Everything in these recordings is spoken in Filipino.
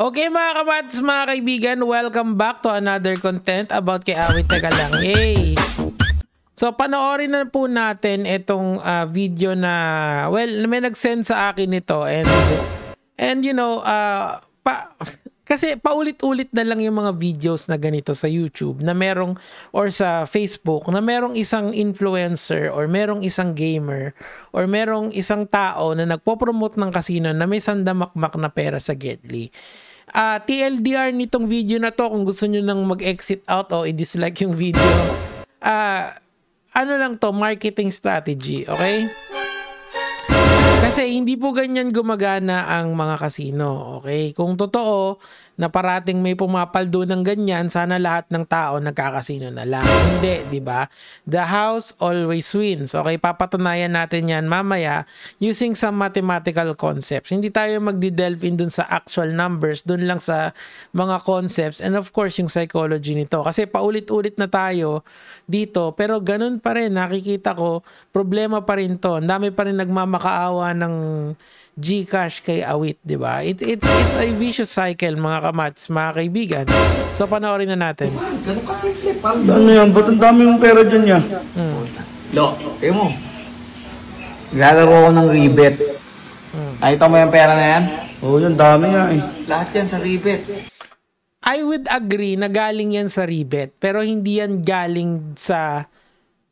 Okay mga kamats, mga kaibigan, welcome back to another content about kay Awit Teka Lang. Yay! So panoorin na po natin itong video na, well, may nag-send sa akin ito and you know, kasi paulit-ulit na lang yung mga videos na ganito sa YouTube na merong, or sa Facebook, na merong isang influencer or merong isang gamer or merong isang tao na nagpo-promote ng casino na may sandamakmak na pera sa Gedli. TLDR nitong video na to, kung gusto nyo nang mag-exit out o i-dislike yung video, ano lang to, marketing strategy, okay? Kasi hindi po ganyan gumagana ang mga casino, okay? Kung totoo na parating may pumapaldo ng ganyan, sana lahat ng tao nagkakasino na lang. Hindi, di ba? The house always wins. Okay, papatunayan natin yan mamaya using some mathematical concepts. Hindi tayo magdi-delve in dun sa actual numbers, dun lang sa mga concepts and of course yung psychology nito. Kasi paulit-ulit na tayo dito, pero ganun pa rin, nakikita ko, problema pa rin to. Ang dami pa rin nagmamakaawa ng GCash kay Awit, di ba? It's a vicious cycle, mga kamats, mga kaibigan. So panoorin na natin. Ganun kasimple, pal. Ano yan? Ba't ang dami mong pera dyan niya? Lo, tayo mo. Lalaro ko ng ribet. Nakita mo yung pera na yan? Oo, yan dami nga eh. Lahat yan sa ribet. I would agree na galing yan sa ribet, pero hindi yan galing sa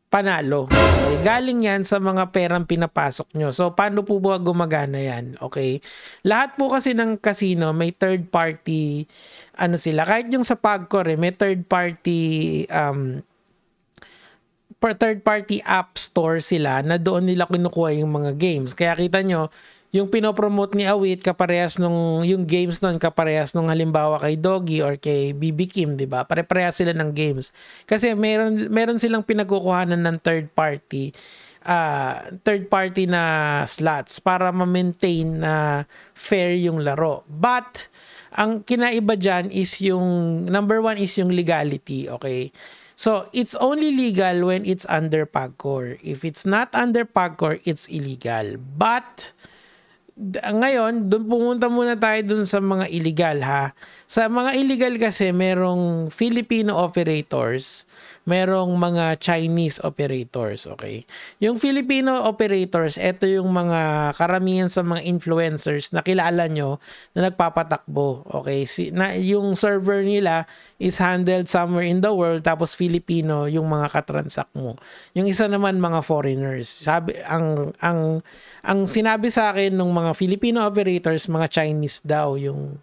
panalo. Okay? Galing yan sa mga perang pinapasok nyo. So, paano po ba gumagana yan? Okay? Lahat po kasi ng casino, may third party, ano sila, kahit yung sa Pagcor, may third party app store sila na doon nila kinukuha yung mga games. Kaya kita nyo, yung pinopromote ni Awit, kaparehas nung, yung games nun, kaparehas nung halimbawa kay Doggy or kay BB Kim, di ba? Pare-parehas sila ng games. Kasi meron silang pinagkukuhanan ng third party na slots para ma-maintain na fair yung laro. But, ang kinaiba dyan is yung, number one is yung legality, okay? So, it's only legal when it's under Pagcor. If it's not under Pagcor, it's illegal. But, ngayon, doon pumunta muna tayo doon sa mga illegal, ha. Sa mga illegal kasi, merong Filipino operators, merong mga Chinese operators, okay? Yung Filipino operators, ito yung mga karamihan sa mga influencers na kilala nyo na nagpapatakbo, okay? Yung server nila is handled somewhere in the world, tapos Filipino yung mga katransak mo. Yung isa naman mga foreigners. Ang sinabi sa akin ng mga Filipino operators, mga Chinese daw yung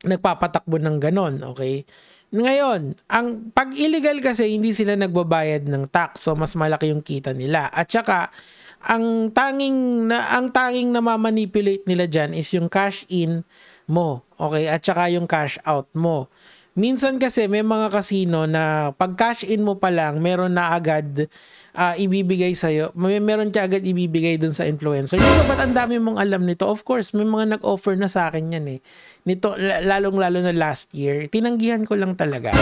nagpapatakbo ng ganon, okay? Ngayon, ang pag illegal kasi hindi sila nagbabayad ng tax, so mas malaki yung kita nila. At saka ang tanging na mamanipulate nila diyan is yung cash in mo, okay? At saka yung cash out mo. Minsan kasi may mga casino na pag cash in mo pa lang, meron na agad ibibigay sa'yo. Meron ka agad ibibigay dun sa influencer. Hindi ba ba't ang dami mong alam nito? Of course, may mga nag-offer na sa akin yan eh. Nito, lalong-lalo na last year. Tinanggihan ko lang talaga.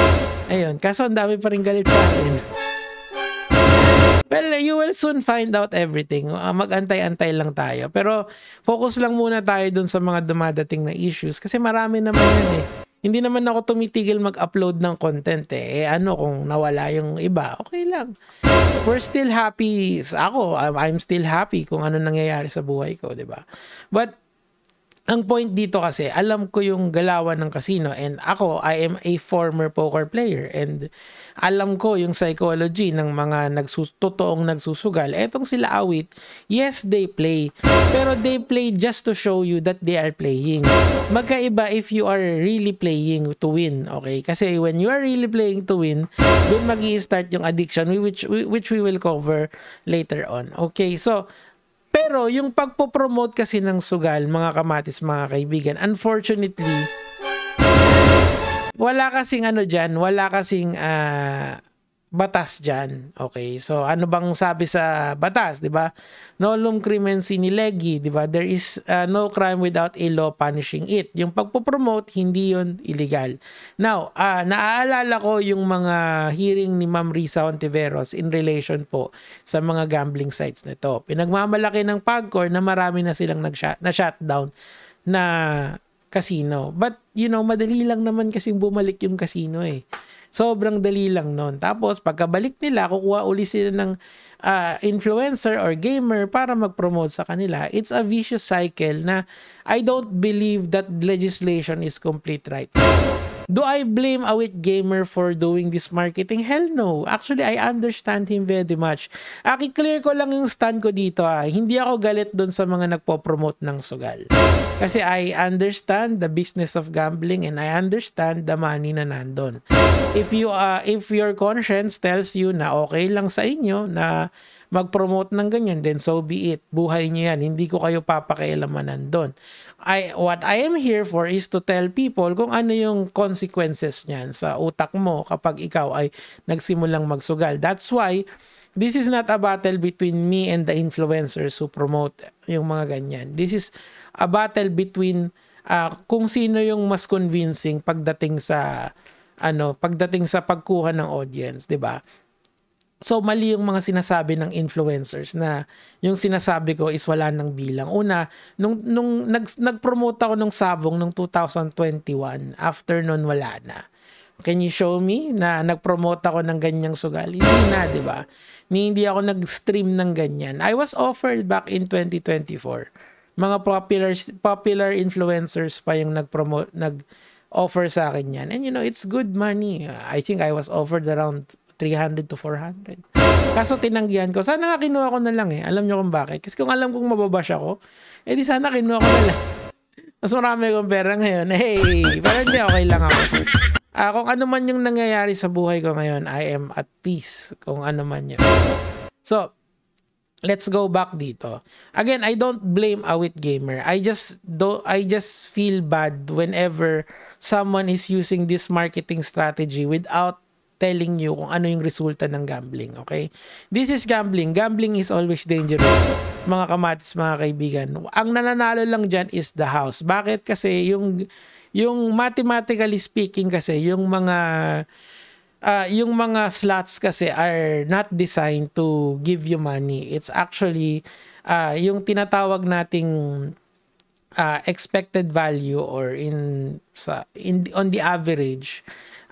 Ayun, kaso ang dami pa rin galit sa akin. Well, you will soon find out everything. Mag-antay-antay lang tayo. Pero focus lang muna tayo dun sa mga dumadating na issues kasi marami naman yan eh. Hindi naman ako tumitigil mag-upload ng content eh. Ano kung nawala yung iba, okay lang. We're still happy. I'm still happy kung ano nangyayari sa buhay ko, di ba? But ang point dito kasi, alam ko yung galawan ng casino and ako, I am a former poker player and alam ko yung psychology ng mga totoong nagsusugal. Etong sila Awit, yes, they play. Pero they play just to show you that they are playing. Magkaiba if you are really playing to win, okay? Kasi when you are really playing to win, doon mag-i-start yung addiction which we will cover later on. Okay, so pero yung pagpo-promote kasi ng sugal, mga kamatis, mga kaibigan, unfortunately, wala kasing ano dyan, wala kasing batas dyan. Okay, so ano bang sabi sa batas, di ba? Nolum crimen sine lege, di ba? There is no crime without a law punishing it. Yung pagpo-promote, hindi yun illegal. Now, naaalala ko yung mga hearing ni Ma'am Risa Ontiveros in relation po sa mga gambling sites nito. Pinagmamalaki ng Pagcor na marami na silang na-shutdown na casino. But, madali lang naman kasing bumalik yung casino eh. Sobrang dali lang nun. Tapos, pagkabalik nila, kukuha uli sila ng influencer or gamer para mag-promote sa kanila. It's a vicious cycle na I don't believe that legislation is complete right now. Do I blame Awit Gamer for doing this marketing? Hell no. Actually, I understand him very much. Clear ko lang yung stand ko dito. Hindi ako galit doon sa mga nagpo-promote ng sugal. Kasi I understand the business of gambling and I understand the money na nandun. If your conscience tells you na okay lang sa inyo na mag-promote ng ganyan, then so be it. Buhay niyo yan. Hindi ko kayo papakialaman nandun. What I am here for is to tell people kung ano yung consequences niyan sa utak mo kapag ikaw ay nagsimulang magsugal. That's why this is not a battle between me and the influencers who promote yung mga ganyan. This is a battle between kung sino yung mas convincing pagdating sa pagkuha ng audience, 'di ba? So, mali yung mga sinasabi ng influencers na yung sinasabi ko is wala nang bilang. Una, nung nag-promote ako ng sabong nung 2021, after nun wala na. Can you show me na nag-promote ako ng ganyang sugal? Hindi na, di ba? Hindi ako nag-stream ng ganyan. I was offered back in 2024. Mga popular influencers pa yung nag-offer sa akin yan. And it's good money. I think I was offered around 300 to 400. Kaso tinanggihan ko. Sana nga kinuha ko na lang eh. Alam nyo kung bakit? Kasi kung alam kong mababash ako, di sana kinuha ko na lang. Mas marami akong pera ngayon. Hey, pero hindi, okay lang ako. Kung ano man yung nangyayari sa buhay ko ngayon, I am at peace. Kung ano man yun. So, let's go back dito. Again, I don't blame Awit Gamer. I just feel bad whenever someone is using this marketing strategy without telling you kung ano yung resulta ng gambling, okay? This is gambling. Gambling is always dangerous, mga kamatis, mga kaibigan. Ang nananalo lang dyan is the house. Bakit? Kasi yung mathematically speaking kasi, yung mga slots kasi are not designed to give you money. It's actually yung tinatawag nating expected value or on the average,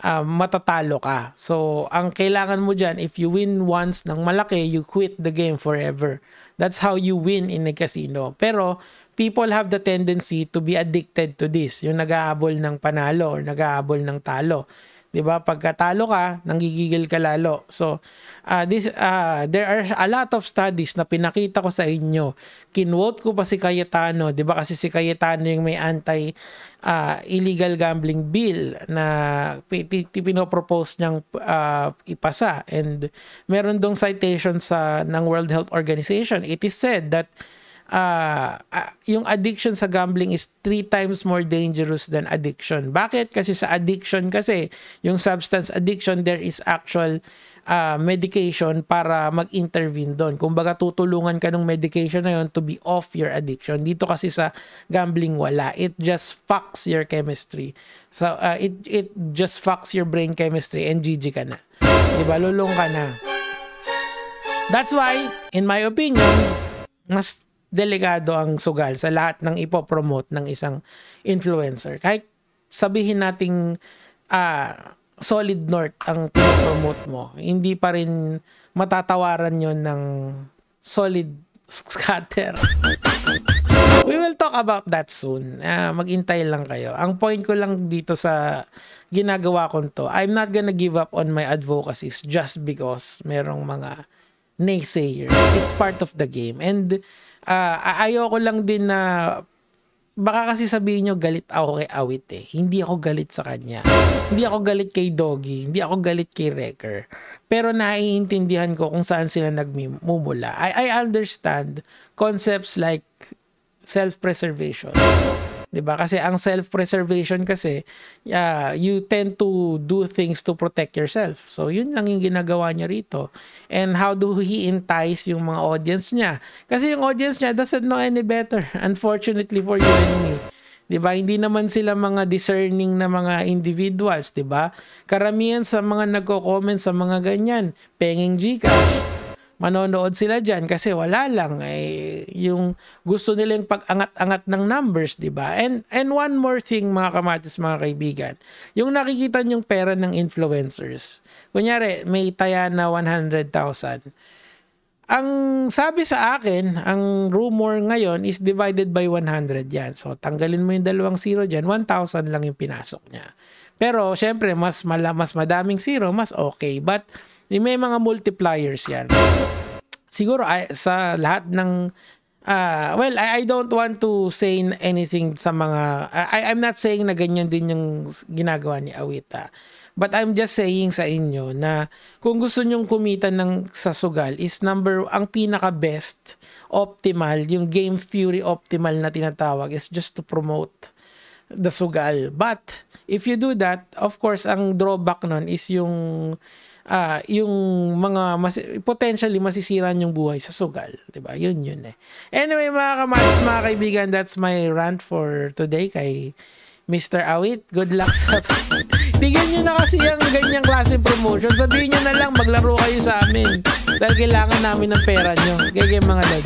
matatalo ka. So, ang kailangan mo dyan, if you win once ng malaki, you quit the game forever. That's how you win in a casino. Pero, people have the tendency to be addicted to this. Yung nag-aabol ng panalo or nag-aabol ng talo. Diba? Pagka talo ka, nanggigigil ka lalo. So, there are a lot of studies na pinakita ko sa inyo. Kinwote ko pa si Cayetano. Diba? Kasi si Cayetano yung may illegal gambling bill na pinopropose niyang ipasa. And meron dong citation ng World Health Organization. It is said that yung addiction sa gambling is 3 times more dangerous than addiction. Bakit? Kasi sa addiction kasi, yung substance addiction, there is actual medication para mag-intervene doon. Kumbaga tutulungan ka ng medication na yun to be off your addiction. Dito kasi sa gambling wala. It just fucks your chemistry. So it just fucks your brain chemistry and GG ka na. Diba? Lulong ka na. That's why, in my opinion, mas delikado ang sugal sa lahat ng ipopromote ng isang influencer. Kahit sabihin nating solid north ang pinopromote mo, hindi pa rin matatawaran yon ng solid scatter. We will talk about that soon. Maghintay lang kayo. Ang point ko lang dito sa ginagawa ko to, I'm not gonna give up on my advocacies just because merong mga naysayers. It's part of the game. And ayoko lang din na baka kasi sabihin nyo galit ako kay Awit eh. Hindi ako galit sa kanya. Hindi ako galit kay Doggy. Hindi ako galit kay Wrecker. Pero naiintindihan ko kung saan sila nagmumula. I understand concepts like self-preservation. Diba? Kasi ang self-preservation kasi, you tend to do things to protect yourself. So, yun lang yung ginagawa niya rito. And how do he entice yung mga audience niya? Kasi yung audience niya doesn't know any better. Unfortunately for you and me. Diba? Hindi naman sila mga discerning na mga individuals. Diba? Karamihan sa mga nagko-comment sa mga ganyan, pengeng Gcash. manonood sila dyan kasi wala lang yung gusto nila yung pag-angat-angat ng numbers, di ba? And one more thing mga kamatis, mga kaibigan, yung nakikita nyong pera ng influencers. Kunyari, may taya na 100,000. Ang sabi sa akin, ang rumor ngayon is divided by 100 yan. So, tanggalin mo yung 2 zero dyan, 1,000 lang yung pinasok niya. Pero, syempre, mas madaming zero, mas okay. But, may mga multipliers yan. Siguro, sa lahat ng, well, I don't want to say anything sa mga, I'm not saying na ganyan din yung ginagawa ni Awita. But I'm just saying sa inyo na kung gusto nyong kumita sa sugal is ang pinaka-best, optimal, yung Game Fury optimal na tinatawag is just to promote the sugal. But if you do that, of course, ang drawback nun is yung mga potentially masisiran yung buhay sa sugal. Diba? Yun eh. Anyway, mga kamatis, mga kaibigan, that's my rant for today kay Mr. Awit. Good luck sa... Tignan nyo na kasi yung ganyang klase promotion. Sabihin nyo na lang, maglaro kayo sa amin. Dahil kailangan namin ng pera nyo. Kaya mga lag.